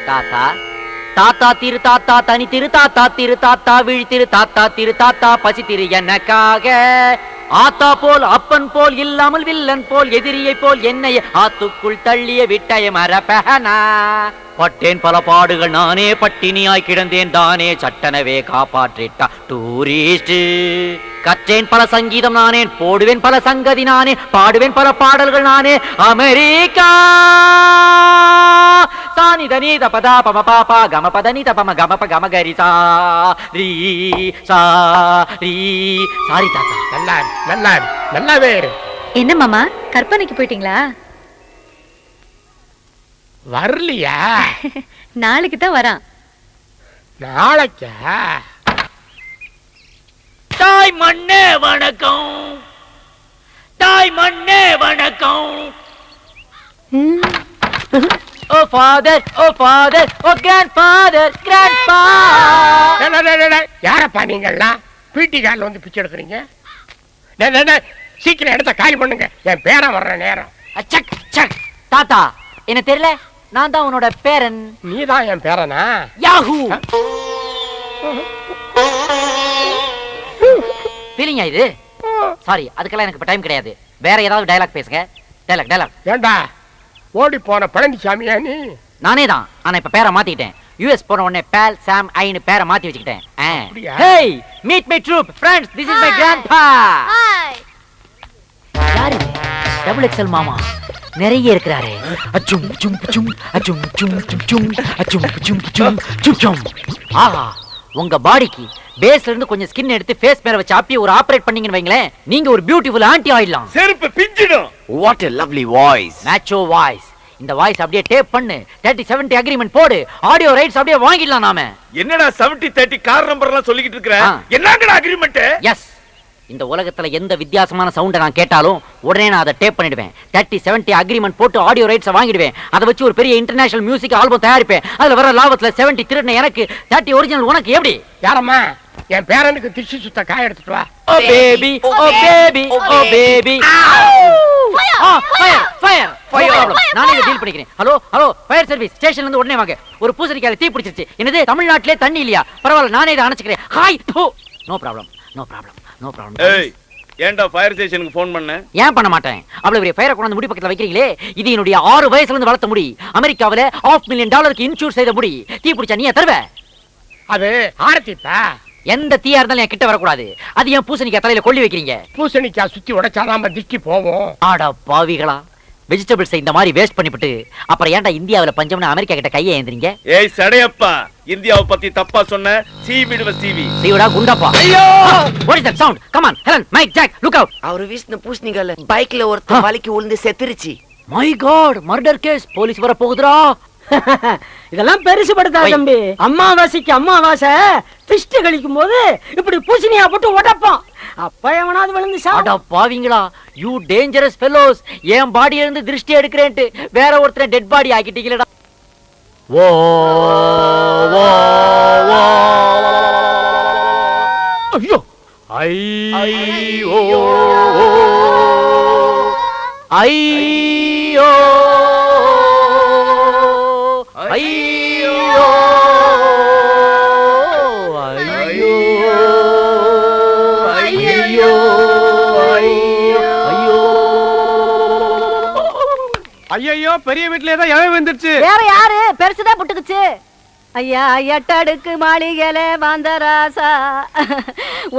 தாத்தா தாத்தா திரு தாத்தா தனி திரு தாத்தா திரு தாத்தா விழி திரு தாத்தா திரு தாத்தா பசி திரு எனக்காக ஆத்தா போல் அப்பன் போல் இல்லாமல் வில்லன் போல் எதிரியை போல் என்னை ஆத்துக்குள் தள்ளிய விட்டய மரபனா பட்டேன் பல பாடுகள் நானே பட்டினியாய் கிடந்தேன் தானே சட்டனவே காப்பாற்றிட்டா டூரிஸ்ட் கற்றேன் பல சங்கீதம் நானே போடுவேன் பல சங்கதி நானே பாடுவேன் பல பாடல்கள் நானே அமெரிக்கா சானி தனி தபதா பம பாபா கம பதனி தபம கம ப கம கரி சா ரீ சா ரீ சாரி தாத்தா. நல்லாவே. என்ன மாமா கற்பனைக்கு போயிட்டீங்களா? வரலையா? நாளைக்கு தான் வரான். நாளைக்கா? தாய் மண்ணே வணக்கம், தாய் மண்ணே வணக்கம். ஓ ஃபாதர், ஓ ஃபாதர், ஓ கிராண்ட்ஃபாதர், கிராண்ட்பா. யாரப்பா நீங்கெல்லாம் பீட்டி கார்ல வந்து பிச்சை எடுக்கிறீங்க? சீக்கிரம் இடத்த காலி பண்ணுங்க, என் பேரன் வர்ற நேரம். சக் சக். தாத்தா என்ன தெரியல, நான் தான் உன்னோட பேரன். நீ தான் என் பேரனா? யாஹூ. ஃபீலிங்கா இது? சாரி, அதுக்கெல்லாம் எனக்கு இப்ப டைம் கிடையாது. வேற ஏதாவது டயலாக் பேசுங்க. டயலாக். ஏண்டா ஓடி போன பழனிசாமியா நீ? நானே தான், ஆனா இப்ப பேரை மாத்திட்டேன். யுஎஸ் போன உடனே பேல் சாம் ஐன்னு பேரை மாத்தி வச்சுக்கிட்டேன். Hey, meet my troupe friends, this is my grandpa. Hi. யாரு? டபுள் எக்ஸ்எல் மாமா நிறைய இருக்கிறாரு. அச்சும் சும் சும் அச்சும் சும் சும் சும் அச்சும் சும் சும் சும் சும். ஆஹா, உங்க பாடிக்கு பேஸ்ல இருந்து கொஞ்சம் ஸ்கின் எடுத்து ஃபேஸ் மேல வச்சு அப்படியே ஒரு ஆபரேட் பண்ணீங்கன்னு வைங்களேன், நீங்க ஒரு பியூட்டிஃபுல் ஆன்ட்டி ஆயிடலாம். செருப்பு பிஞ்சிடும். What a lovely voice. Macho voice. இந்த வாய்ஸ் அப்படியே டேப் பண்ணு, 30-70 அக்ரிமெண்ட் போடு, ஆடியோ ரைட்ஸ் அப்படியே வாங்கிடலாம் நாம. என்னடா 70-30 கார் நம்பர் எல்லாம் சொல்லிக்கிட்டு இருக்கற? என்னங்கடா அக்ரிமெண்ட்? எஸ், இந்த உலகத்துல எந்த வித்தியாசமான சவுண்ட நான் கேட்டாலும் உடனே நான் அதை டேப் பண்ணிடுவேன். 30-70 அக்ரிமெண்ட் போட்டு ஆடியோ ரைட்ஸ் வாங்கிடுவேன். அதை வச்சு ஒரு பெரிய இன்டர்நேஷனல் மியூசிக் ஆல்பம் தயாரிப்பேன். அதுல வர லாபத்துல 70 திருடின எனக்கு, 30 ஒரிஜினல் உனக்கு. எப்படி? யாரம்மா? என் பேரனுக்கு திருச்சி சுத்த காய எடுத்துட்டு வா. ஓ பேபி, ஓ பேபி, ஓ பேபி. ஃபயர். நானே டீல் பண்ணிக்கிறேன். ஹலோ ஃபயர் சர்வீஸ் ஸ்டேஷன்ல இருந்து உடனே வாங்க. ஒரு பூசணிக்காயில தீ பிடிச்சிருச்சு. என்னது, தமிழ்நாட்டிலே தண்ணி இல்லையா? பரவாயில்ல, நானே இதை அணைச்சுக்கிறேன். ஹாய். No problem. ஏய், ஏன்டா ஃபயர் ஸ்டேஷனுக்கு ஃபோன் பண்ண? ஏன் பண்ண மாட்டேன்? அவ்வளவு பெரிய ஃபயரை கொண்டு வந்து முடி பக்கத்துல வைக்கிறீங்களே, இது என்னுடைய 6 வயசுல இருந்து வளர்த்த முடி. அமெரிக்காவில $500,000 இன்சூர் செய்த முடி. தீ பிடிச்சா நீ தருவ? அது ஆரத்திப்பா. எந்த தீயா இருந்தாலும் என் கிட்ட வரக்கூடாது. அது ஏன் பூசணிக்காய் தலையில கொள்ளி வைக்கிறீங்க? பூசணிக்காய் சுத்தி உடைச்சாதான் திருஷ்டி போவோம். ஆடா பாவிகளா, வெஜிடபிள்ஸ் இந்த மாதிரி வேஸ்ட் பண்ணிவிட்டு அப்புறம் ஏன்டா இந்தியாவுல பஞ்சம்னு அமெரிக்கா கிட்ட கையை ஏந்திரீங்க? ஏய் சடையப்பா, இந்தியாவை பத்தி தப்பா சொன்ன சீவிடுவ சீவி. சீவிடா குண்டாப்பா. ஐயோ, what is that sound? Come on, Helen, Mike, Jack, look out. அவரு வீசின பூசணிக்கால பைக்ல ஒருத்தன் வலிக்கு விழுந்து செத்துருச்சு. My God, murder case. Police வர போகுதுடா. இதெல்லாம் பெருசுபடுத்தா தம்பி. அம்மாவாசைக்கு அம்மாவாசை திஷ்டி கழிக்கும் போது இப்படி பூசணியா போட்டு உடைப்போம். அப்ப எவனாவது விழுந்து சாடா பாவிங்களா, யூ டேஞ்சரஸ் ஃபெல்லோஸ். என் பாடியில இருந்து திருஷ்டி எடுக்கிறேன்ட்டு வேற ஒருத்தரை டெட் பாடி ஆக்கிட்டீங்களடா. ஓ ஓ ஓ. ஐயோ ஐயோ ஐயோ ஐயோ ஐயோ ஐயோ, பெரிய வீட்டுல ஏதோ எவன் வந்துருச்சு. வேற யாரு? பெருசுதான் புட்டுக்குச்சு. ஐயா, 8 அடுக்கு மாளிகையில வந்த ராசா,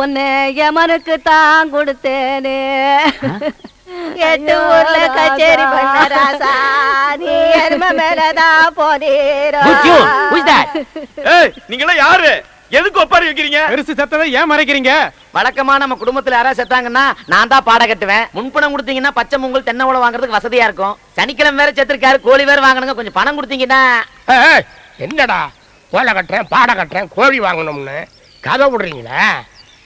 உன்னை யமனுக்கு தான் கொடுத்தேனே. 8 ஊர்ல கச்சேரி பண்ண ராசா, நீ எருமை மேலதான் போனீரோ. ஏய், நீங்களாம் யாரு? எதுக்கு ஒப்பாரி வைக்கிறீங்க? பெருசு செத்ததை ஏன் மறைக்கிறீங்க? வழக்கமா நம்ம குடும்பத்துல யாராவது செத்தாங்கன்னா நான் தான் பாட கட்டுவேன். முன்பணம் கொடுத்தீங்கன்னா பச்சை பொங்கல் தென்னை உழவு வாங்குறதுக்கு வசதியா இருக்கும். சனிக்கிழமை வேற செத்துருக்காரு, கோழி வேற வாங்கணுங்க. கொஞ்சம் பணம் கொடுத்தீங்கன்னா. என்னடா கோலை கட்டுறேன், பாட கட்டுறேன், கோழி வாங்கணும்னு கதை விடுறீங்களா?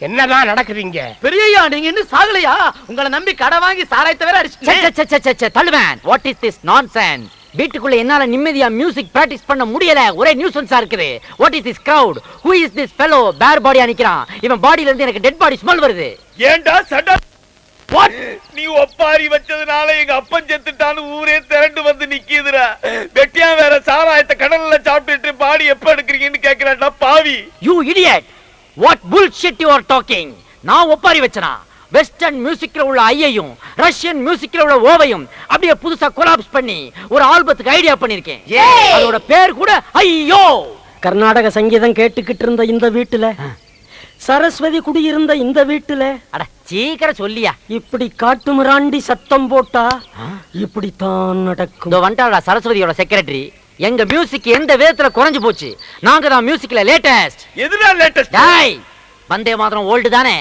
என்னதான் நடக்குறீங்க? பெரியய்யா, நீங்க இன்னும் சாகலையா? உங்களை நம்பி கடை வாங்கி சாராயத்தை வேற அடிச்சு தள்ளுவேன். What is this nonsense? வீட்டுக்குள்ள என்னால நிம்மதியா மியூசிக் பிராக்டிஸ் பண்ண முடியல. ஒரே நியூசன்ஸா இருக்குது. What is this crowd? Who is this fellow? பேர் பாடியா நிக்கிறான். இவன் பாடியில இருந்து எனக்கு டெட் பாடி ஸ்மெல் வருது. ஏன்டா சட? வாட்? நீ ஒப்பாரி வச்சதுனால எங்க அப்பன் செத்துட்டான்னு ஊரே திரண்டு வந்து நிக்குதுடா. வெட்டியா வேற சாராயத்தை கடல்ல சாப்பிட்டுட்டு பாடி எப்ப எடுக்கிறீங்கன்னு கேக்குறான்டா பாவி. You idiot, what bullshit you are talking. நான் ஒப்பாரி வச்சனா வெஸ்டர்ன் மியூசிக்ல உள்ள ஐயையும் ரஷ்யன் மியூசிக்ல உள்ள ஓவையும் அப்படியே புதுசா கொலாப்ஸ் பண்ணி ஒரு ஆல்பத்துக்கு ஐடியா பண்ணிருக்கேன். அதோட பேர் கூட ஐயோ. கர்நாடக சங்கீதம் கேட்டுக்கிட்டு இருந்த இந்த வீட்டுல, சரஸ்வதி குடியிருந்த இந்த வீட்டுல, அட சீக்கிரம் சொல்லியா. இப்படி காட்டு மிராண்டி சத்தம் போட்டா இப்படித்தான் நடக்கும். இதோ வந்துட்டாடா சரஸ்வதியோட செக்ரட்டரி. எங்க மியூசிக் எந்த விதத்துல குறைஞ்சு போச்சு? நாங்க தான் மியூசிக்ல லேட்டஸ்ட். எதுடா லேட்டஸ்ட்? டேய், வந்தே மாதரம் ஓல்டு தானே.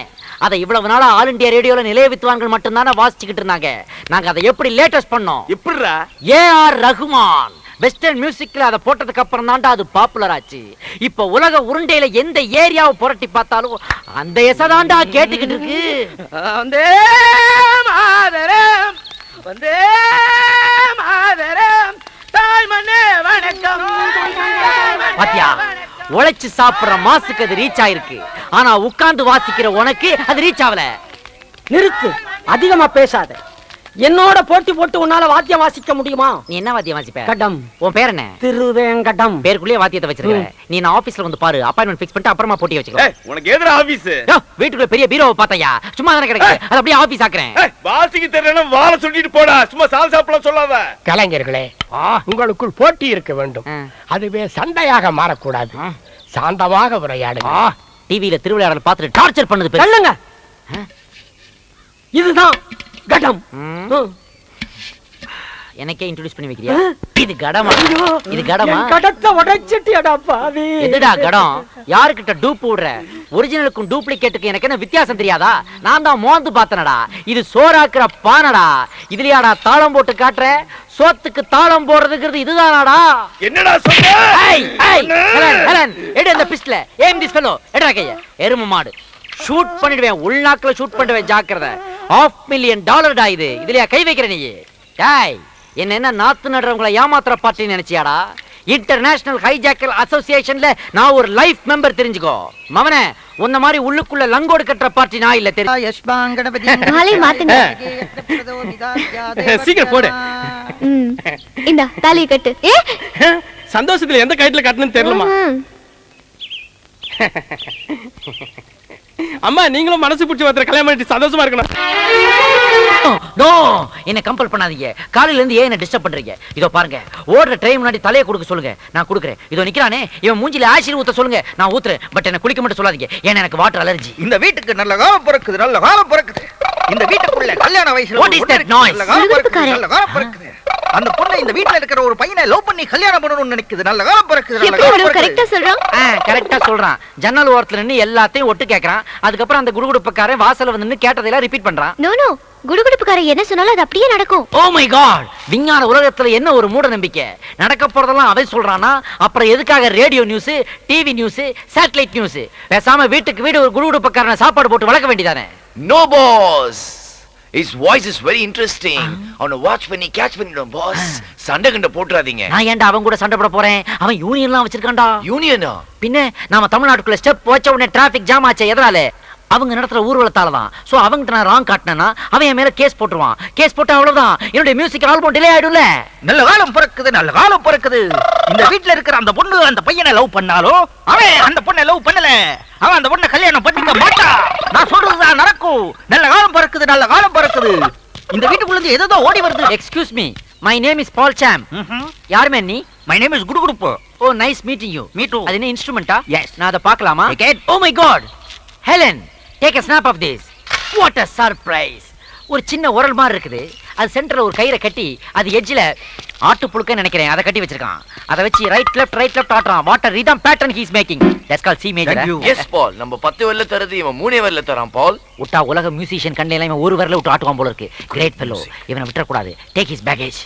அதை இவ்வளவு நாளா ஆல் இந்தியா ரேடியோல நிலைய வித்வான்கள் மட்டும் தானே வாசிச்சுக்கிட்டு இருந்தாங்க. நாங்க அதை எப்படி லேட்டஸ்ட் பண்ணோம்? எப்படிடா? ஏஆர் ரகுமான் வெஸ்டர்ன் மியூசிக்ல அதை போட்டதுக்கு அப்புறம் தான்டா அது பாப்புலர் ஆச்சு. இப்ப உலக உருண்டையில எந்த ஏரியாவை புரட்டி பார்த்தாலும் அந்த எசதாண்டா கேட்டுக்கிட்டு இருக்கு. வந்தே மாதரம், வந்தே மாதரம், தாய்மண்ணே வணக்கம். பாத்தியா, உழைச்சு சாப்பிடுற மாசுக்கு அது ரீச் ஆயிருக்கு. ஆனா உட்கார்ந்து வாசிக்கிற உனக்கு அது ரீச் ஆகல. நிறுத்து, அதிகமா பேசாத. என்னோட போட்டி போட்டு உன்னால வாத்தியம் வாசிக்க முடியுமா? நீ என்ன வாத்தியம் வாசிப்ப? கடம். உன் பேர் என்ன? திருவேங்கடம். பேருக்குள்ளே வாத்தியத்தை வச்சிருக்க. நீ நான் ஆபீஸ்ல வந்து பாரு, அப்பாயின்மெண்ட் ஃபிக்ஸ் பண்ணிட்டு அப்புறமா போட்டி வச்சுக்கோ. உனக்கு எதுடா ஆபீஸ்? வீட்டுக்குள்ள பெரிய பீரோவை பார்த்தையா? சும்மா தானே கிடக்கு, அது அப்படியே ஆபீஸ் ஆக்குறேன். வாசிக்க தெரியல வாழ சொல்லிட்டு போடா. சும்மா சால் சாப்பிடலாம் சொல்லாத. கலைஞர்களே, உங்களுக்குள் போட்டி இருக்க வேண்டும். அதுவே சண்டையாக மாறக்கூடாது. சாந்தமாக உரையாடுங்க. டிவியில திருவிளையாடல் பார்த்துட்டு டார்ச்சர் பண்ணது பேர் சொல்லுங்க. இதுதான் கடம். எனக்கே இன்ட்ரோடியூஸ் பண்ணி வைக்கிறியா? இது கடமா? இது கடமா? கடத்தை உடைச்சிட்டியடா பாவி. எதுடா கடம்? யாருக்கிட்ட டூப் விடுற? ஒரிஜினலுக்கும் டூப்ளிகேட்டுக்கு எனக்கு என்ன வித்தியாசம் தெரியாதா? நான் தான் மோந்து பார்த்தனடா. இது சோறாக்குற பானடா. இதுலயாடா தாளம் போட்டு காட்டுற? சோத்துக்கு தாளம் போடுறதுங்கிறது இதுதானாடா? என்னடா சொல்ற? ஏய் ஏய் ஹெலன் ஹெலன், எடு அந்த பிஸ்டல். Aim this fellow. எடா கைய. எரும மாடு. ஷூட் பண்ணிடுவேன், உள்நாக்குல ஷூட் பண்ணிடுவேன், ஜாக்கிரதை. $500,000 இது. இதுலயா கை வைக்கிற நீ? டேய், என்ன நாத்து நடுறவங்களை ஏமாத்துற பார்ட்டி நினைச்சியாடா? இன்டர்நேஷனல் ஹைஜாக்கர் அசோசியேஷன்ல நான் ஒரு லைஃப் மெம்பர், தெரிஞ்சுக்கோ. மவனே, உன்ன மாதிரி உள்ளுக்குள்ள லங்கோடு கட்டுற பார்ட்டி நான் இல்ல. சீக்கிரம் போடு. இந்த தாலியை கட்டு. சந்தோஷத்துல எந்த கயிற்றுல கட்டணும்னு தெரியலமா. அம்மா, நீங்களும் மனசு பிடிச்சி ஒருத்தர் கல்யாணம் பண்ணிட்டு சந்தோஷமா இருக்கணும். என்ன கம்பல் பண்ணாதீங்க. காலையில இருந்து ஏன் என்ன டிஸ்டர்ப் பண்றீங்க? இதோ பாருங்க, ஓடுற ட்ரெயின் முன்னாடி தலையை கொடுக்க சொல்லுங்க, நான் கொடுக்குறேன். இதோ நிக்கிறானே, இவன் மூஞ்சில ஆசிட் ஊத்த சொல்லுங்க, நான் ஊத்துறேன். பட் என்ன குளிக்க மட்டும் சொல்லாதீங்க, ஏன்னா எனக்கு வாட்டர் அலர்ஜி. இந்த வீட்டுக்கு நல்ல காலம் பிறக்குது, நல்ல காலம் பிறக்குது. இந்த வீட்டுக்குள்ள கல்யாண வயசுல What is that noise? நல்ல காலம் பிறக்குது, நல்ல காலம் பிறக்குது. அந்த பொண்ணு இந்த வீட்ல இருக்கிற ஒரு பையனை லவ் பண்ணி கல்யாணம் பண்ணணும்னு நினைக்குது. நல்ல காலம் பிறக்குது, நல்ல காலம் பிறக்குது. கரெக்ட்டா சொல்றான். கரெக்டா சொல்றான். ஜன்னல் ஓரத்துல நின்னு எல்லாத்தையும் ஒட்டு கேக்குறான். அதுக்கப்புறம் அந்த குடுகுடுப்பக்காரன் வாசல்ல வந்து நின்னு கேட்டதெல்லாம் ரிப்பீட் பண்றான். நோ நோ, குடுகுடுப்புக்காரன் என்ன சொன்னாலும் அது அப்படியே நடக்கும். ஓ மை காட், விஞ்ஞான உலகத்துல என்ன ஒரு மூட நம்பிக்கை. நடக்க போறதெல்லாம் அவன் சொல்றானா? அப்புறம் எதுக்காக radio news, TV news, satellite news? பேசாம வீட்டுக்கு வீடு ஒரு குடுகுடுப்பக்காரனை சாப்பாடு போட்டு வளர்க்க வேண்டியதானே? No boss. His voice is very interesting. On a watch when he catch பண்ணிடும் boss. சண்டை கண்ட போட்றாதீங்க. நான் ஏன்டா அவன் கூட சண்டை போட போறேன்? அவன் யூனியன்லாம் வச்சிருக்கான்டா. யூனியனா? பின்ன நாம தமிழ்நாட்டுக்குள்ள ஸ்டெப் வச்ச உடனே டிராபிக் ஜாம் ஆச்சு. எதனால? அவங்க நடத்துற ஊர்வலத்தால தான். சோ அவங்கிட்ட நான் ராங் காட்டினா அவன் என் மேல கேஸ் போட்டுருவான். கேஸ் போட்டா அவ்வளவுதான், என்னுடைய மியூசிக் ஆல்பம் டிலே ஆயிடும்ல. நல்ல காலம் பிறக்குது, நல்ல காலம் பிறக்குது. இந்த வீட்ல இருக்கிற அந்த பொண்ணு அந்த பையனை லவ் பண்ணாலோ, அவன் அந்த பொண்ணை லவ் பண்ணல. அவன் அந்த பொண்ணை கல்யாணம் பண்ணிக்க மாட்டான். நான் சொல்றதுதான் நடக்கும். நல்ல காலம் பிறக்குது, நல்ல காலம் பிறக்குது. இந்த வீட்டுக்குள்ள இருந்து ஏதோ ஓடி வருது. Excuse me, my name is Paul Sam. யார் மேன் நீ? மை நேம் இஸ் குடுகுடுப்பு. Oh nice meeting you. Me too. அது என்ன இன்ஸ்ட்ருமெண்டா? எஸ். நான் அதை பார்க்கலாமா? Oh my God, Helen, take a snap of this. What a surprise. ஒரு சின்ன உரல் மாதிரி இருக்குது. அது சென்டர்ல ஒரு கயிறை கட்டி, அது எட்ஜ்ல ஆட்டு புழுக்கன்னு நினைக்கிறேன், அதை கட்டி வச்சிருக்கான். அதை வச்சு ரைட் லெஃப்ட் ஆட்றான். What a rhythm pattern he is making. That's called C major. Yes Paul, நம்ம 10 வரல தரது இவன் 3 வரல தரான் Paul. உட்டா உலக மியூசிஷியன் கண்ணில எல்லாம் ஒரு வரல விட்டு ஆட்டுவான் போல இருக்கு. Great fellow. இவனை விட்டுற கூடாது. Take his baggage.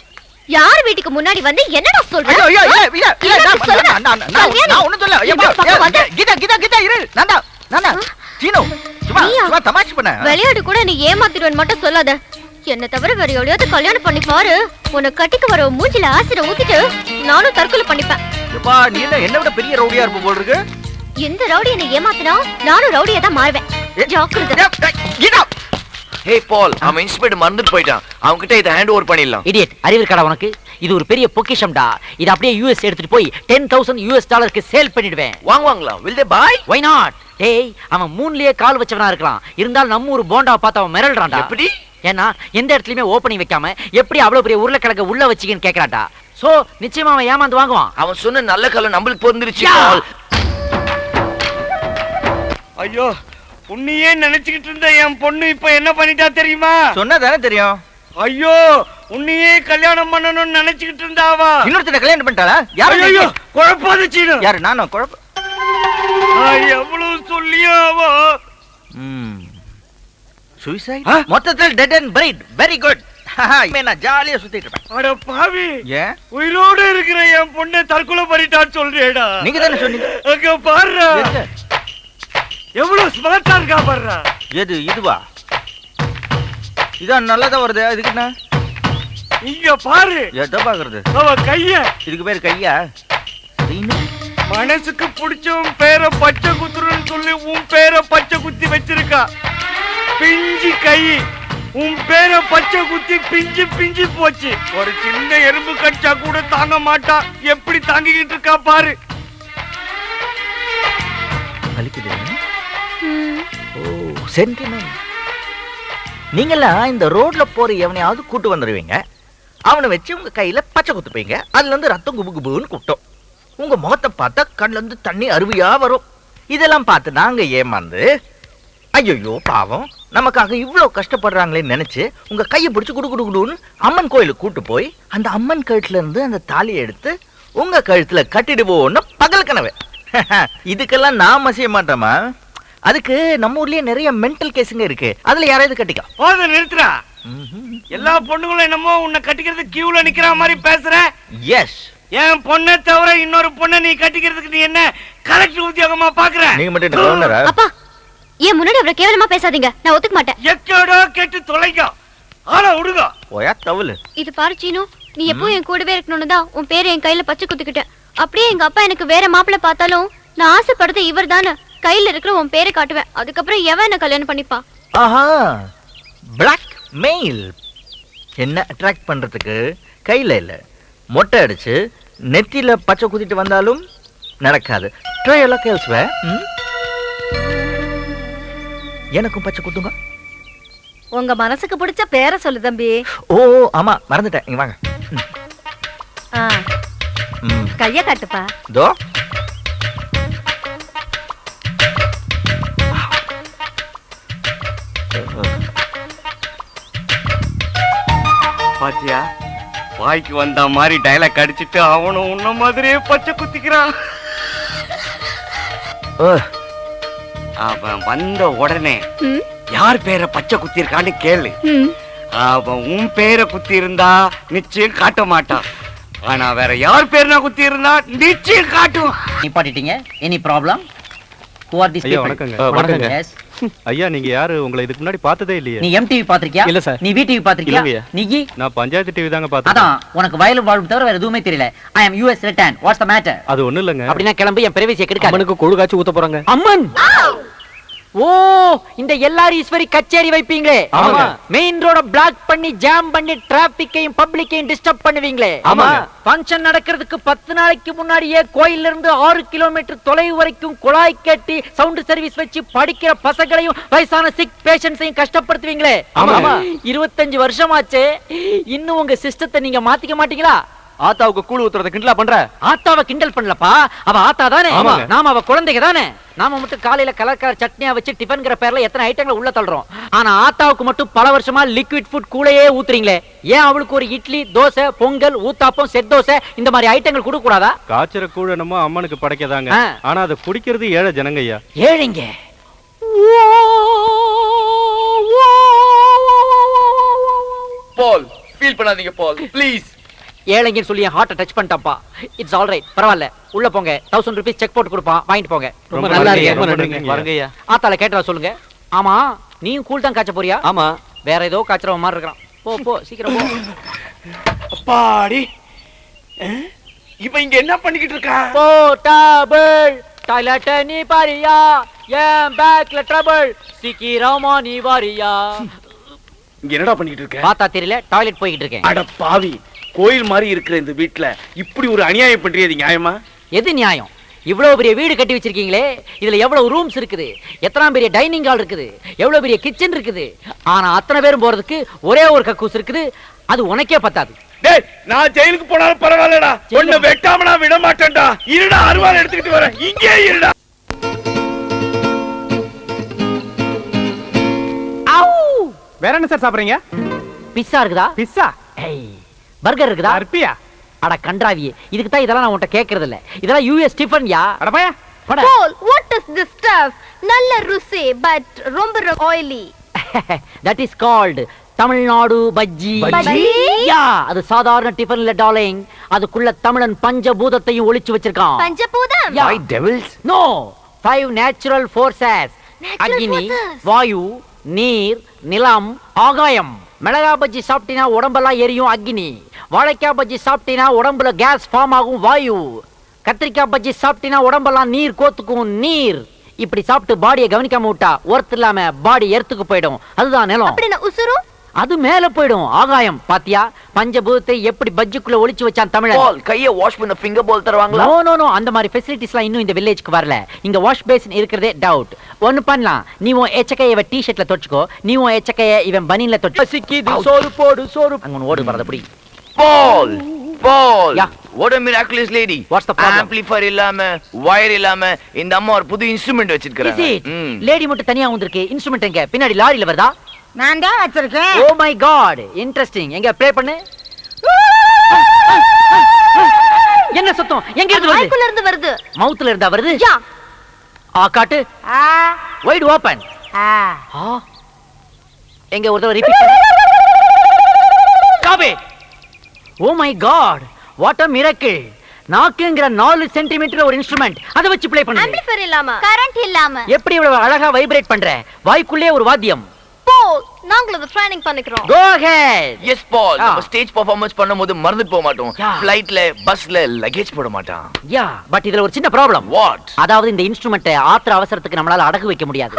யார் வீட்டுக்கு முன்னாடி வந்து என்னடா சொல்ற? ஐயோ ஐயோ இல்ல நான் ஒண்ணும் சொல்ல. கீதா இரு. நான்டா சீனோ சும்மா தமாஷ் பண்ண. விளையாடு கூட நீ ஏமாத்திடுவேன்னு மட்டும் சொல்லாத. என்ன தவிர வேற எவ்வளவு கல்யாணம் பண்ணி பாரு. உன்னை கட்டிக்கு வர மூஞ்சில ஆசிட ஊத்திட்டு நானும் தற்கொலை பண்ணிப்பேன். எப்பா நீ என்ன விட பெரிய ரவுடியா இருப்ப போல இருக்கு. இந்த ரவுடி என்ன ஏமாத்தினா நானும் ரவுடியா தான் மாறுவேன். ஜாக்கிரதை. கீதா ஹே பால், அவன் இன்ஸ்பெக்டர் மறந்துட்டு போயிட்டான். அவங்க கிட்ட இதை ஹேண்ட் ஓவர் பண்ணிடலாம். இடியட், அறிவு இருக்காடா உனக்கு? இது ஒரு பெரிய பொக்கிஷம்டா. இது அப்படியே யூஎஸ் எடுத்துட்டு போய் $10,000 சேல் பண்ணிடுவேன். வாங்குவாங்களா? will they buy? why not? டேய், அவன் மூணுலயே கால் வச்சவனா இருக்கலாம். இருந்தாலும் நம்ம ஒரு போண்டா பார்த்து அவன் மிரள்றான்டா. எப்படி? ஏன்னா எந்த இடத்துலயுமே ஓபனிங் வைக்காம எப்படி அவ்வளவு பெரிய உருளைக்கிழங்க உள்ள வச்சிக்கன்னு கேக்குறான்டா. சோ நிச்சயமா அவன் ஏமாந்து வாங்குவான். அவன் சொன்ன நல்ல கல்ல நம்மளுக்கு பொருந்துருச்சு பால். ஐயோ, உன்னையே நினைச்சுக்கிட்டு இருந்த என் பொண்ணு இப்ப என்ன பண்ணிட்டா தெரியுமா? சொன்னதானே தெரியும். ஐயோ, உன்னையே கல்யாணம் பண்ணணும்னு நினைச்சுக்கிட்டு இருந்தாவா? இன்னொருத்தர கல்யாணம் பண்ணிட்டாளா? யாரு? ஐயோ, குழப்பாத சீனு. யாரு? நானும் குழப்ப. எவ்வளவு சொல்லியாவா? சூசைட்? மொத்தத்தில் dead and buried. Very good. நான் ஜாலியா சுத்திட்டு இருப்பேன். அட பாவி, ஏன் உயிரோடு இருக்கிற என் பொண்ணை தற்கொலை பண்ணிட்டான்னு சொல்றியேடா? நீங்க தானே சொன்னீங்க. அங்க பாருடா, எவ்வளவு ஸ்மார்ட்டா இருக்கா பாருடா. எது இதுவா? இதான் நல்லதா வருது. இதுக்கு என்ன? இங்க பாரு. எதை பாக்குறது? அவ கைய. இதுக்கு பேரு கையா? மனசுக்கு பிடிச்சவன் பேரை பச்சை குத்துறன்னு சொல்லி உன் பேரை பச்சை குத்தி வச்சிருக்கா. பிஞ்சு கை. உன் பேரை பச்சை குத்தி பிஞ்சு பிஞ்சு போச்சு. ஒரு சின்ன எறும்பு கடிச்சா கூட தாங்க மாட்டா. எப்படி தாங்கிக்கிட்டு இருக்கா பாரு. ஓ, சென்டிமெண்ட். நீங்கெல்லாம் இந்த ரோட்ல போற எவனையாவது கூட்டு வந்துருவீங்க. அவனை வச்சு உங்க கையில பச்சை குத்துப்பீங்க. அதுல இருந்து ரத்தம் குபு குபுன்னு கூட்டம். உங்க முகத்தை பார்த்தா கண்ணுல இருந்து தண்ணி அருவியா வரும். இதெல்லாம் பார்த்து நாங்க ஏமாந்து, ஐயோ பாவம் நமக்காக இவ்வளவு கஷ்டப்படுறாங்களேன்னு நினைச்சு உங்க கையை பிடிச்சு குடு குடு குடுன்னு அம்மன் கோயிலுக்கு கூட்டு போய் அந்த அம்மன் கழுத்துல இருந்து அந்த தாலியை எடுத்து உங்க கழுத்துல கட்டிடுவோன்னு பகல் கனவு. இதுக்கெல்லாம் நாம் செய்ய மாட்டோமா? அதுக்கு நம்ம ஊர்லயே நிறைய மென்டல் கேஸுங்க இருக்கு. அதுல யாராவது கட்டிக்கா. போத நிறுத்துறா. எல்லா பொண்ணுங்களும் என்னமோ உன்னை கட்டிக்கிறது கியூல நிக்கிற மாதிரி பேசுற. எஸ். என் பொண்ணை தவிர இன்னொரு பொண்ணை நீ கட்டிக்கிறதுக்கு நீ என்ன கலெக்டர் உத்தியோகமா பாக்குற? நீங்க மட்டும் கவர்னரா? அப்பா, ஏன் முன்னாடி அவரை கேவலமா பேசாதீங்க. நான் ஒத்துக்க மாட்டேன். எக்கடோ கேட்டு தொலைங்க. ஆள விடுங்க. போயா தவளு. இது பாரு சீனு, நீ எப்பவும் என் கூடவே இருக்கணும்னு தான் உன் பேரை என் கையில பச்சை குத்திக்கிட்டேன். அப்படியே எங்க அப்பா எனக்கு வேற மாப்பிள்ளை பார்த்தாலும் நான் ஆசைப்படுறது இவர் தானே. கையில இருக்கிற உன் பேரை காட்டுவேன். அதுக்கப்புறம் எவன் என்ன கல்யாணம் பண்ணிப்பா? ஆஹா, பிளாக் மெயில். என்ன அட்ராக்ட் பண்றதுக்கு கையில இல்ல, மொட்டை அடிச்சு நெத்தியில பச்சை குத்திட்டு வந்தாலும் நடக்காது. ட்ரை எல்லாம் கேள்ஸ்வே. எனக்கும் பச்சை குத்துங்க. உங்க மனசுக்கு பிடிச்ச பேரை சொல்லு தம்பி. ஓ ஆமா, மறந்துட்டேன். இங்க வாங்க. கைய காட்டுப்பா. தோ. பாத்தியா, வாய்க்கு வந்த மாதிரி டைலாக் அடிச்சிட்டு அவனும் உன்ன மாதிரியே பச்சை குத்திக்கிறான். அவன் வந்த உடனே யார் பேரை பச்சை குத்தி இருக்கான்னு கேளு. அவன் உன் பேரை குத்தி இருந்தா நிச்சயம் காட்ட மாட்டான். ஆனா வேற யார் பேர் குத்தி இருந்தா நிச்சயம் காட்டுவான். நிப்பாட்டிட்டீங்க. Any problem? Who are these people? வணக்கங்க. Yes. ஐயா, நீங்க யாரு? உங்களை இதுக்கு முன்னாடி பார்த்ததே இல்லையே. நீ எம்டிவி பாத்திருக்கியா? இல்ல சார். நீ விடிவி பாத்திருக்கியா? நீ? நான் பஞ்சாயத்து டிவி தாங்க பார்த்தேன். அதான் உனக்கு வயலும் வாழ்வு தவிர வேற எதுவுமே தெரியல. I am US return. What's the matter? அது ஒண்ணு இல்லங்க. அப்படினா கிளம்பி என் பிரைவசியை கெடுக்காத. அம்மனுக்கு கொழு காய்ச்சி ஊத்த போறாங்க. அம்மன்? ஓ, இந்த எல்லார் ஈஸ்வரி கச்சேரி வைப்பீங்களே. ஆமா. மெயின் ரோட பிளாக் பண்ணி ஜாம் பண்ணி டிராபிக்கையும் பப்ளிக்கையும் டிஸ்டர்ப் பண்ணுவீங்களே. ஆமா. ஃபங்க்ஷன் நடக்கிறதுக்கு 10 நாளைக்கு முன்னாடியே கோயில்ல இருந்து 6 கிலோமீட்டர் தொலைவு வரைக்கும் குழாய் கட்டி சவுண்ட் சர்வீஸ் வச்சு படிக்கிற பசங்களையும் வயசான சிக் பேஷண்ட்ஸையும் கஷ்டப்படுத்துவீங்களே. ஆமா. 25 வருஷமாச்சு. இன்னும் உங்க சிஸ்டத்தை நீங்க மாத்திக்க மாட்டீங்களா? ஆத்தாவுக்கு கூழ் ஊத்துறத கிண்டலா பண்ற? ஆத்தாவை கிண்டல் பண்ணலப்பா, அவ ஆத்தா தானே. நாம அவ குழந்தைங்க தானே. நாம மட்டும் காலையில கலர்கார சட்னியா வச்சு டிஃபன்ங்கிற பேர்ல எத்தனை ஐட்டங்களை உள்ள தள்ளுறோம். ஆனா ஆத்தாவுக்கு மட்டும் பல வருஷமா லிக்விட் ஃபுட் கூடயே ஊத்துறீங்களே. ஏன் அவளுக்கு ஒரு இட்லி, தோசை, பொங்கல், ஊத்தாப்பம், செட் தோசை இந்த மாதிரி ஐட்டங்கள் கொடுக்க கூடாதா? காய்ச்சற கூழ் என்னமோ அம்மனுக்கு படைக்கதாங்க. ஆனா அதை குடிக்கிறது ஏழை ஜனங்க ஐயா. ஏழைங்க. பால், ஃபீல் பண்ணாதீங்க பால், ப்ளீஸ். ஏழைங்கன்னு சொல்லி ஹார்ட்டை டச் பண்ணிட்டப்பா. இட்ஸ் ஆல் ரைட், பரவாயில்ல. உள்ள போங்க. 1000 ரூபீஸ் செக் போட்டு கொடுப்பான், வாங்கிட்டு போங்க. ரொம்ப நல்லா இருக்கு. வரங்கய்யா. ஆத்தால கேட்டவா சொல்லுங்க. ஆமா, நீயும் கூல் தான் காய்ச்ச போறியா? ஆமா. வேற ஏதோ காய்ச்சற மாதிரி இருக்கான். போ போ, சீக்கிரம் போ. அப்பாடி, இப்ப இங்க என்ன பண்ணிக்கிட்டு இருக்கா? போர்ட்டபிள் டாய்லெட் நீ பாரியா, என் பேக்ல ட்ரபிள், சீக்கிரமா நீ வாரியா. இங்க என்னடா பண்ணிட்டு இருக்க? பார்த்தா தெரியல, டாய்லெட் போய்கிட்டு இருக்கேன். அட பாவி, கோயில் மாதிரி இருக்கிற இந்த வீட்ல இப்படி ஒரு அநியாயம் பண்றியது நியாயமா? எது நியாயம்? இவ்வளவு பெரிய வீடு கட்டி வச்சிருக்கீங்களே, இதுல எவ்வளவு ரூம்ஸ் இருக்குது, எத்தனை பெரிய டைனிங் ஹால் இருக்குது, எவ்வளவு பெரிய கிச்சன் இருக்குது. ஆனா அத்தனை பேரும் போறதுக்கு ஒரே ஒரு கக்கூஸ் இருக்குது. அது உனக்கே பத்தாது. டேய், நான் ஜெயிலுக்கு போனாலும் பரவாயில்லடா, உன்னை வெட்டாம நான் விட மாட்டேன்டா. இருடா, அருவாள் எடுத்துக்கிட்டு வரேன். இங்கே இருடா. வேற என்ன சார் சாப்பிடுறீங்க? பிஸ்ஸா இருக்குதா? பிஸ்ஸா? பர்கர் இருக்குதா? அர்ப்பியா? அட கன்றாவியே, இதுக்கு தான் இதெல்லாம் நான் உன்கிட்ட கேக்குறது இல்ல. இதெல்லாம் யூஎஸ் டிஃபன் யா. அட பையா Paul, what is this stuff? நல்ல ருசி but ரொம்ப oily. That is called Tamil Nadu bajji. Bajji? யா, அது சாதாரண டிஃபன் இல்ல டார்லிங். அதுக்குள்ள தமிழன் பஞ்சபூதத்தையும் ஒளிச்சு வச்சிருக்கான். பஞ்சபூதம்? Why devils? No, 5 natural forces. அக்னி, வாயு, நீர், நிலம், ஆகாயம். மிளகா பஜ்ஜி சாப்பிட்டினா உடம்பெல்லாம் எரியும், அக்னி. வாழைக்காய் பஜ்ஜி சாப்பிட்டினா உடம்புல கேஸ் ஃபார்ம் ஆகும், வாயு. கத்திரிக்காய் பஜ்ஜி சாப்பிட்டினா உடம்பெல்லாம் நீர் கோத்துக்கும், நீர். இப்படி சாப்பிட்டு பாடியை கவனிக்காம விட்டா ஒர்த் இல்லாம பாடி எர்த்துக்கு போயிடும். அதுதான் நிலம். அப்படினா உசுரு? அது மேல போயிடும், ஆகாயம். பாத்தியா பஞ்சபூதத்தை எப்படி பஜ்ஜிக்குள்ள ஒளிச்சு வச்சான் தமிழன். பால், கையை வாஷ் பண்ண ஃபிங்கர் பால் தருவாங்களா? நோ நோ நோ, அந்த மாதிரி ஃபெசிலிட்டிஸ்லாம் இன்னும் இந்த வில்லேஜ்க்கு வரல. இங்க வாஷ் பேசின் இருக்கிறதே டவுட். ஒன்னு பண்ணலாம், நீ உன் எச்சக்கையை இவன் டி-ஷர்ட்ல தொச்சுக்கோ, நீ உன் எச்சக்கையை இவன் பனின்ல தொச்சு. சிக்கிது சோறு போடு சோறு. அங்க ஓடு வரது அப்படி. Paul, Paul. Yeah. What a miraculous lady. What's the problem? Amplifier இல்லாம, wire இல்லாம இந்த அம்மா ஒரு புது இன்ஸ்ட்ருமெண்ட் வச்சிருக்காங்க. லேடி மட்டும் தனியா வந்திருக்கு. இன்ஸ்ட்ருமெண்ட் எங்க? பின்னாடி லாரியில வருதா? நான் தான் வச்சிருக்கேன். Oh my God, interesting. எங்க ப்ளே பண்ணு. என்ன சத்தம்? எங்க இருந்து வருது? வாய்க்குள்ள இருந்து வருது. மவுத்ல இருந்தா வருது? யா. காட்டு. Wide open. எங்க ஒரு தடவை ரிப்பீட் பண்ணு. காபே. Oh my God, what a miracle. நாக்குங்கற 4 சென்டிமீட்டர் ஒரு இன்ஸ்ட்ருமென்ட், அத வச்சு ப்ளே பண்ணு. ஆம்பிளிஃபையர் இல்லாம, கரண்ட் இல்லாம. எப்படி இவ்வளவு அழகா வைப்ரேட் பண்ற? வாய்க்குள்ளே ஒரு வாத்தியம். Paul, நாங்களும் ட்ரைனிங் பண்ணிக்கிறோம். Go ahead. Yes, Paul. நம்ம ஸ்டேஜ் பெர்ஃபார்மன்ஸ் பண்ணும்போது மறந்துட்டு போக மாட்டோம். Yeah. ஃளைட்ல, பஸ்ல லக்கேஜ் போட மாட்டோம். யா, பட் இதுல ஒரு சின்ன ப்ராப்ளம். What? அதாவது இந்த இன்ஸ்ட்ருமென்ட்டை ஆத்திர அவசரத்துக்கு நம்மளால அடகு வைக்க முடியாது.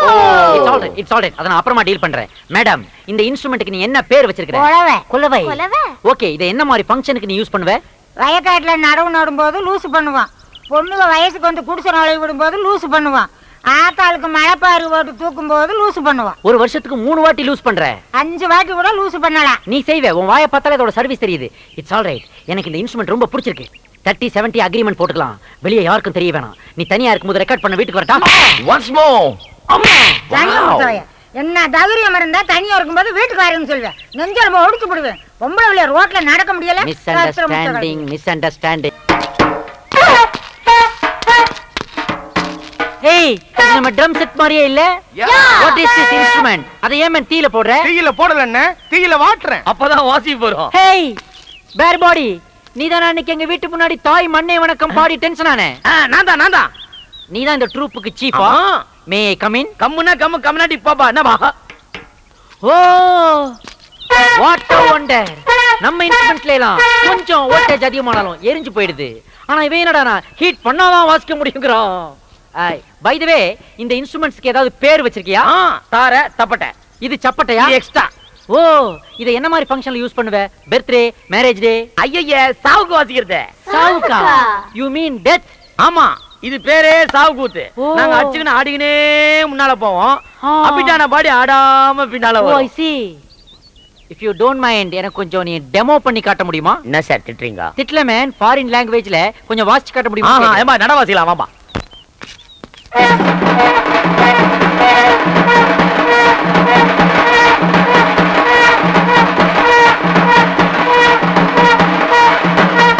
It's all right. அத நான் அப்புறமா டீல் பண்றேன். மேடம், இந்த இன்ஸ்ட்ருமென்ட்க்கு நீ என்ன பேர் வச்சிருக்க? குலவை. குலவை. குலவை? ஓகே, இத என்ன மாதிரி ஃபங்க்ஷனுக்கு நீ யூஸ் பண்ணுவே? வயக்காட்டுல நடவு நடும்போது லூசு பண்ணுவான். பொண்ணுங்க வயசுக்கு வந்து குடிசை நுழைய விடும்போது லூசு பண்ணுவான். ஆத்தாளுக்கு மழைப்பாரு ஓட்டு தூக்கும் போது லூசு பண்ணுவான். ஒரு வருஷத்துக்கு 3 வாட்டி லூஸ் பண்ற. 5 வாட்டி கூட லூசு பண்ணலாம். நீ செய்வே, உன் வாயை பார்த்தாலே அதோட சர்வீஸ் தெரியுது. It's all right. எனக்கு இந்த இன்ஸ்ட்ருமென்ட் ரொம்ப பிடிச்சிருக்கு. 30-70 அக்ரிமெண்ட் போட்டுக்கலாம். வெளியே யாருக்கும் தெரிய வேணாம். நீ தனியா இருக்கும்போது ரெக்கார்ட் பண்ண வீட்டுக்கு வரட்டா? Once more. என்ன தைரியம் இருந்தா தனியா இருக்கும்போது வீட்டுக்கு வரேன்னு சொல்லுவேன். நெஞ்சல ஒடிச்சு போடுவேன். பொம்பளை வெளியே ரோட்ல நடக்க முடியல. Miss understanding. ஏய், இது நம்ம ட்ரம் செட் மாதிரியே இல்ல? What is this instrument? அத ஏன் தீயில போடுற? தீயில போடலன்னு தீயில வாட்டுறேன். அப்பதான் வாசி போறோம். ஹேய் பேர் பாடி, நீதான் அன்னைக்கு எங்க வீட்டு முன்னாடி தாய் மண்ணே வணக்கம் பாடி டென்ஷன் ஆனே. நான் தான். நீதான் இந்த ட்ரூப்புக்கு சீஃபா? மே ஐ கம் இன்? கம்முனா கம்முனாடி பாப்பா. என்னப்பா? ஓ, வாட் a wonder. நம்ம இன்ஸ்ட்ருமென்ட்ல எல்லாம் கொஞ்சம் வோல்டேஜ் அதிகமானாலும் எரிஞ்சு போயிடுது. ஆனா இவன் என்னடா ஹீட் பண்ணாதான் வாசிக்க முடியும்ங்கறான். பை தி வே, இந்த இன்ஸ்ட்ருமென்ட்ஸ்க்கு ஏதாவது பேர் வச்சிருக்கியா? தார தப்பட்ட. இது சப்பட்டையா? எக்ஸ்ட்ரா. ஓ, இத என்ன மாதிரி ஃபங்க்ஷன்ல யூஸ் பண்ணுவ? Birthday, marriage day? ஐயய்ய, சாவுக்கு வாசிக்கிறது. சாவுக்கா? You mean death? ஆமா, இது பேரே சாவு கூத்து. ஓ. நாங்க அடிச்சுக்கின்னு ஆடிக்கினே முன்னால போவோம். ஆ. அப்பிட்டான பாடி ஆடாம பின்னால ஓ, ஐ வரும். see. If you don't mind, எனக்கு கொஞ்சம் நீ டெமோ பண்ணி காட்ட முடியுமா? என்ன சார் திட்டுறீங்க? திட்ல மேன், ஃபாரின் லாங்குவேஜ்ல கொஞ்சம் வாசிச்சு காட்ட முடியுமா? ஆஹா, ஏமா நடவாசிக்கலாம் வாமா.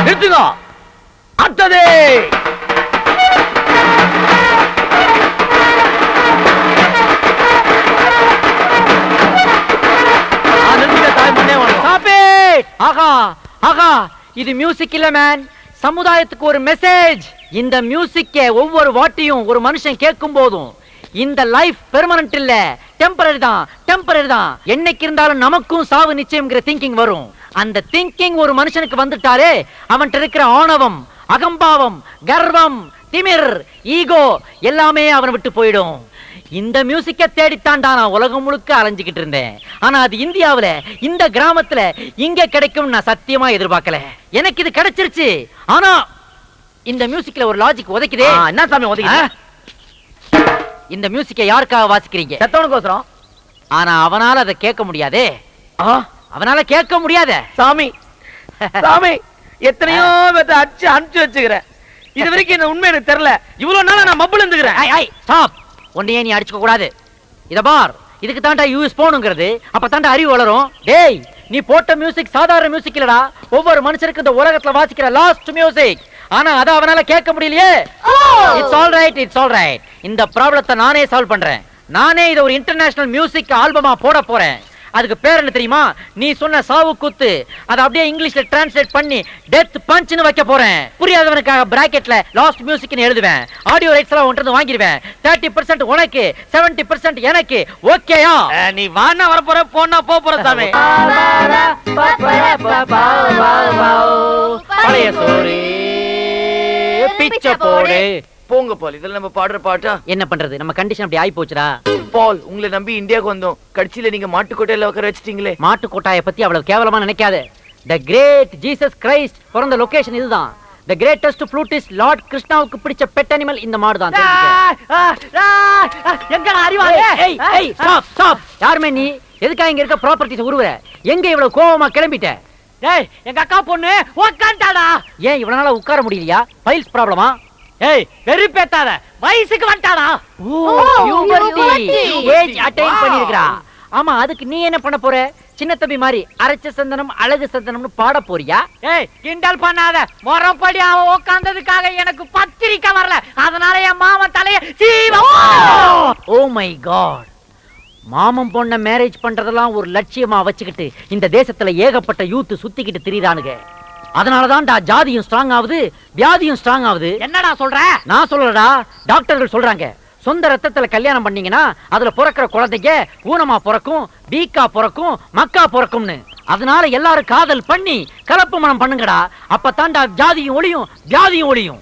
நிறுத்துங்க. அடுத்தது. ஆகா ஆகா, இது மியூசிக் இல்ல மேன், சமுதாயத்துக்கு ஒரு மெசேஜ். இந்த மியூசிக்கை ஒவ்வொரு வாட்டியும் ஒரு மனுஷன் கேட்கும் போதும் இந்த லைஃப் பெர்மனன்ட் இல்ல, டெம்பரரி தான். என்னைக்கு இருந்தாலும் நமக்கும் சாவு நிச்சயம்ங்கிற திங்கிங் வரும். அந்த திங்கிங் ஒரு மனுஷனுக்கு வந்துட்டாலே அவன்கிட்ட இருக்கிற ஆணவம், அகம்பாவம், கர்வம், திமிர், ஈகோ எல்லாமே அவனை விட்டு போயிடும். இந்த மியூசிக்க தேடித்தாண்டா நான் உலகம் முழுக்க அலைஞ்சுக்கிட்டு இருந்தேன். ஆனா அது இந்தியாவுல இந்த கிராமத்துல இங்க கிடைக்கும் நான் சத்தியமா எதிர்பார்க்கல. எனக்கு இது கிடைச்சிருச்சு. ஆனா இந்த மியூசிக்ல ஒரு லாஜிக் உதைக்குதே. என்ன சாமி உதைக்குது? இந்த மியூசிக்கை யாருக்காக வாசிக்கிறீங்க? செத்தவனுக்கோசரம். ஆனா அவனால அதை கேட்க முடியாதே. அவனால கேட்க முடியாத. சாமி சாமி எத்தனையோ பேத்த அடிச்சு அனுப்பிச்சு வச்சுக்கிறேன். இது வரைக்கும் இந்த உண்மை எனக்கு தெரியல. இவ்வளவு நாளா நான் மப்புல இருந்துக்கிறேன். ஸ்டாப். உன்னையே நீ அடிச்சுக்க கூடாது. இத பார், இதுக்கு தாண்டா யூஸ் போனுங்கிறது. அப்ப தாண்டா அறிவு வளரும். டேய், நீ போட்ட மியூசிக் சாதாரண மியூசிக் இல்லடா. ஒவ்வொரு மனுஷனுக்கு இந்த உலகத்துல வாசிக்கிற லாஸ்ட் மியூசிக். ஆனா அத அவனால கேட்க முடியலையே. It's all right, it's all right. இந்த ப்ராப்ளத்தை நானே சால்வ் பண்றேன். நானே இத ஒரு இன்டர்நேஷனல் மியூசிக் ஆல்பமா போட போறேன். அதுக்கு பேர் என்ன தெரியுமா? நீ சொன்ன சாவு கூத்து. அதை அப்படியே இங்கிலீஷ்ல டிரான்ஸ்லேட் பண்ணி டெத் பஞ்ச்னு வைக்க போறேன். புரியாதவனுக்காக பிராக்கெட்ல லாஸ்ட் மியூசிக்னு எழுதுவேன். ஆடியோ ரைட்ஸ் எல்லாம் ஒன்று வாங்கிடுவேன். 30% உனக்கு, 70% எனக்கு. ஓகேயா? நீ வானா வர போற, போனா போ போற சாமி. பழைய சோறு பிச்சை போடு. போங்க பால், இதெல்லாம் நம்ம பாடுற பாட்டா? என்ன பண்றது, நம்ம கண்டிஷன் அப்படி ஆயி போச்சுடா. பால், உங்களை நம்பி இந்தியாவுக்கு வந்தோம். கடைசியில நீங்க மாட்டுக்கோட்டையில உட்கார வச்சிட்டீங்களே. மாட்டு கொட்டாயை பத்தி அவ்வளவு கேவலமா நினைக்காத. தி கிரேட் ஜீசஸ் கிரைஸ்ட் பிறந்த லொகேஷன் இதுதான். தி கிரேட்டஸ்ட் ஃப்ளூட்டிஸ்ட் லார்ட் கிருஷ்ணாவுக்கு பிடிச்ச பெட் அனிமல் இந்த மாடு தான். எங்கடா அறிவாளி? ஏய் ஏய், ஸ்டாப் ஸ்டாப். யாருமே நீ? எதுக்காக இங்க இருக்க ப்ராப்பர்ட்டிஸ் உருவற? எங்க இவ்வளவு கோவமா கிளம்பிட்ட? டேய், எங்க அக்கா பொண்ணு உட்கார்ந்தாடா. ஏன் இவ்வளவு நாளா உட்கார முடியலையா? ஃபைல்ஸ் ப்ராப்ளமா? ஏய், வெறுப்பேத்தாத. வயசுக்கு வந்துட்டாடா. ஏஜ் அட்டைன் பண்ணிருக்கா. ஆமா, அதுக்கு நீ என்ன பண்ண போற? சின்ன தம்பி மாதிரி அரைச்ச சந்தனம் அழகு சந்தனம்னு பாட போறியா? ஏய், கிண்டல் பண்ணாத. மொறப்படி அவன் உட்கார்ந்ததுக்காக எனக்கு பத்திரிக்கை வரல. அதனால என் மாமன் தலைய சீவ. Oh my God. மாமன் பொண்ண மேரேஜ் பண்றதெல்லாம் ஒரு லட்சியமா வச்சுக்கிட்டு இந்த தேசத்துல ஏகப்பட்ட யூத் சுத்திக்கிட்டு திரிறானுங்க. அதனாலதான்டா ஜாதியும் ஸ்ட்ராங் ஆகுது, வியாதியும் ஸ்ட்ராங் ஆகுது. என்னடா சொல்ற? நான் சொல்லலடா, டாக்டர்கள் சொல்றாங்க. சொந்த ரத்தத்துல கல்யாணம் பண்ணீங்கன்னா அதுல பிறக்கிற குழந்தைங்க ஊனமா பிறக்கும், வீக்கா பிறக்கும், மக்கா பிறக்கும்னு. அதனால எல்லாரும் காதல் பண்ணி கலப்பு மனம் பண்ணுங்கடா. அப்ப தாண்டா ஜாதியும் ஒளியும் வியாதியும் ஒளியும்.